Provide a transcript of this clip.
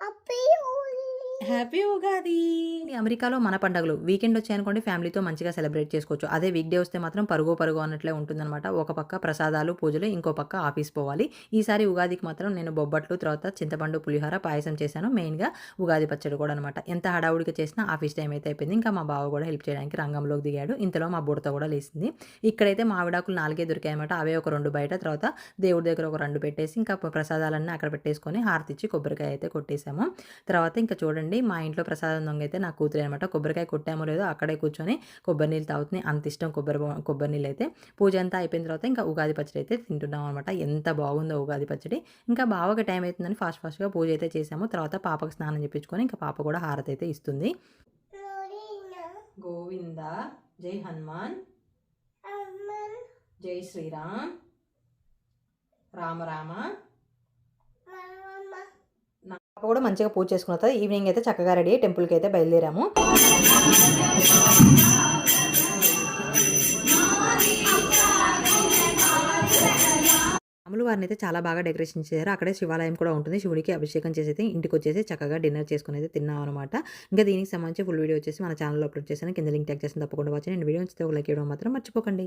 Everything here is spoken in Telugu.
హ్యాపీ ఉగాది! అమెరికాలో మన పండగలు వీకెండ్ వచ్చాయనుకోండి ఫ్యామిలీతో మంచిగా సెలబ్రేట్ చేసుకోవచ్చు. అదే వీక్ డే వస్తే మాత్రం పరుగు అన్నట్లే ఉంటుందనమాట. ఒక పక్క ప్రసాదాలు, పూజలు, ఇంకో పక్క ఆఫీస్ పోవాలి. ఈసారి ఉగాదికి మాత్రం నేను బొబ్బట్లు, తర్వాత చింతపండు పులిహోర, పాయసం చేశాను. మెయిన్‌గా ఉగాది పచ్చడి కూడా అనమాట. ఎంత హడావుడిగా చేసినా ఆఫీస్ టైం అయితే అయిపోయింది. ఇంకా మా బావ కూడా హెల్ప్ చేయడానికి రంగంలోకి దిగాడు. ఇంతలో మా బుడత కూడా లేసింది. ఇక్కడైతే మావిడాకులు 4 దొరికాయనమాట. అవే ఒక 2 బయట, తర్వాత దేవుడి దగ్గర ఒక 2 పెట్టేసి ఇంకా ప్రసాదాలన్నీ అక్కడ పెట్టేసుకొని హారతిచ్చి కొబ్బరికాయ అయితే కొట్టేసాము. తర్వాత ఇంకా చూడండి మా ఇంట్లో ప్రసాదం దొంగ అయితే నా కూతురే అనమాట. కొబ్బరికాయ కొట్టామో లేదో అక్కడే కూర్చొని కొబ్బరి నీళ్ళు తాగుతుంది. అంత ఇష్టం కొబ్బరి నీళ్ళు అయితే. పూజ అంతా అయిపోయిన తర్వాత ఇంకా ఉగాది పచ్చడి అయితే తింటున్నాం అనమాట. ఎంత బాగుందో ఉగాది పచ్చడి. ఇంకా బావకి టైం అవుతుందని ఫాస్ట్‌గా పూజ అయితే చేసాము. తర్వాత పాపకి స్నానం చేపించుకొని ఇంకా పాప కూడా హారతి అయితే ఇస్తుంది. గోవింద జై హనుమాన్ జై శ్రీరామ్ రామ రామ పాప కూడా మంచిగా పూజ చేసుకున్న తర్వాత ఈవినింగ్ అయితే చక్కగా రెడీ అయ్యి టెంపుల్కి అయితే బయలుదేరాము. రాములు వారిని అయితే చాలా బాగా డెకరేషన్ చేశారు. అక్కడే శివాలయం కూడా ఉంటుంది. శివుడికి అభిషేకం చేసి అయితే ఇంటికి వచ్చేసి చక్కగా డిన్నర్ చేసుకుని అయితే తిన్నాం అనమాట. ఇంకా దీనికి సంబంధించి ఫుల్ వీడియో వచ్చేసి మన ఛానల్లో అప్లోడ్ చేశాను. కింద లింక్ ట్యాగ్ చేసిన తప్పకుండా వచ్చి నేను వీడియో నచ్చితే ఒక లైక్ ఇవ్వడం మాత్రం మర్చిపోకండి.